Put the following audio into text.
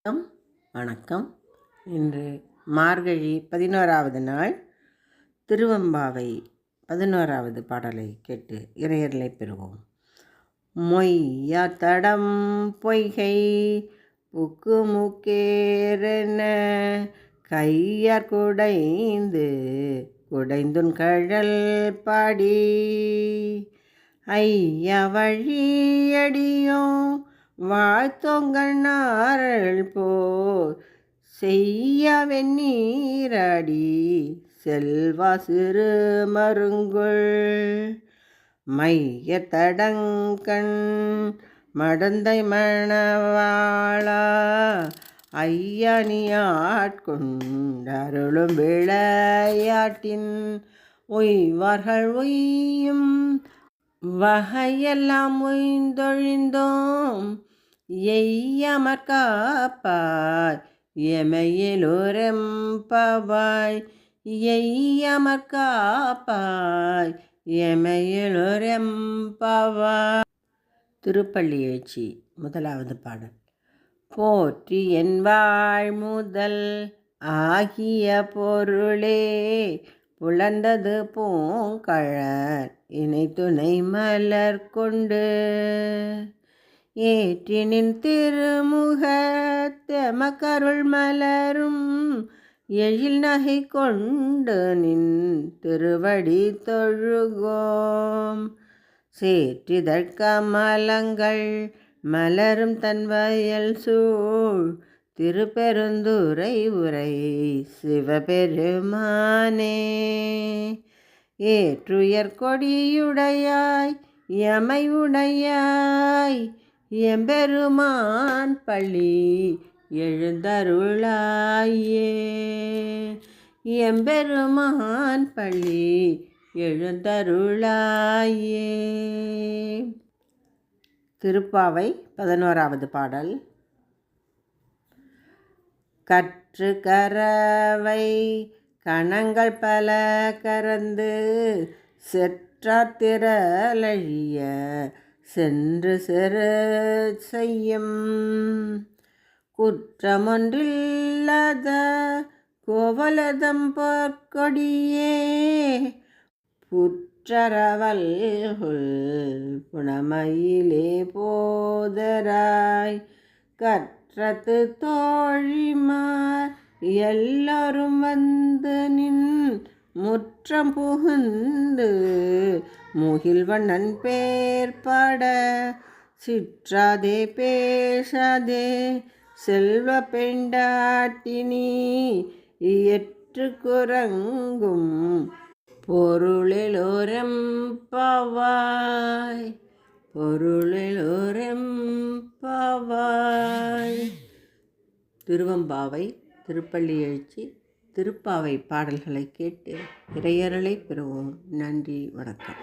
வணக்கம். இன்று மார்கழி 11வது நாள் திருவெம்பாவை 11வது பாடலை கேட்டு இறையர்களை பெறுவோம். மொய்யா தடம் பொய்கை புக்கு முக்கேரென கையார் குடைந்துன் கழல் பாடி ஐயா வழியடியோ வாழ்த்தொங்கண்ணாரள் போர் செய்ய வெந்நீராடி செல்வா சிறு மருங்குள் மைய தடங்கண் மடந்தை மணவாளா ஐயா நீ ஆட்கொண்டருளும் விளையாட்டின் உய்வார்கள் உய்யும் வகையெல்லாம் உய்ந்தொழிந்தோம் எய்யமற் காப்பாய் எமையிலொரெம்பாவாய் எய்யமற் காப்பாய் எமையிலொரெம்பாவாய். திருப்பள்ளி எழுச்சி 1வது பாடல். போற்றி என் வாழ் முதல் ஆகிய பொருளே புலர்ந்தது பூங்கழற் இணை துணை மலர் கொண்டு ஏற்றினின் திருமுகத்தெமக்கருள் மலரும் எழில் நகை கொண்டு நின் திருவடி தொழுகோம் சேற்றிதழ் கமலங்கள் மலரும் தன் வயல் சூழ் திருப்பெருந்துறை உரை சிவபெருமானே ஏற்றுயர் கொடியுடையாய் எமை உடையாய் எம்பெருமான் பள்ளி எழுந்தருளாயே எம்பெருமான் பள்ளி எழுந்தருளாயே. திருப்பாவை 11வது பாடல். கற்று கரவை கணங்கள் பல கறந்து செற்றாத்திரழிய சென்று செரு செய்யும் குற்றமொன்றில்லாத கோவலதம் பொற்கொடியே புற்றரவல்குள் புனமயிலே போதராய் கற்றத்து தோழிமார் எல்லோரும் வந்து நின் முற்றம் புகுந்து முகில்வண்ணன் பேர் பாட சிற்றாதே பேசாதே செல்வ பெண்டாட்டினி இயற்று குரங்கும் பொருளிலோரெம்பாவாய் பொருளிலோரெம்பாவாய். திருவெம்பாவை, திருப்பள்ளி எழுச்சி, திருப்பாவை பாடல்களை கேட்டு இறையருளை பெறுவோம். நன்றி, வணக்கம்.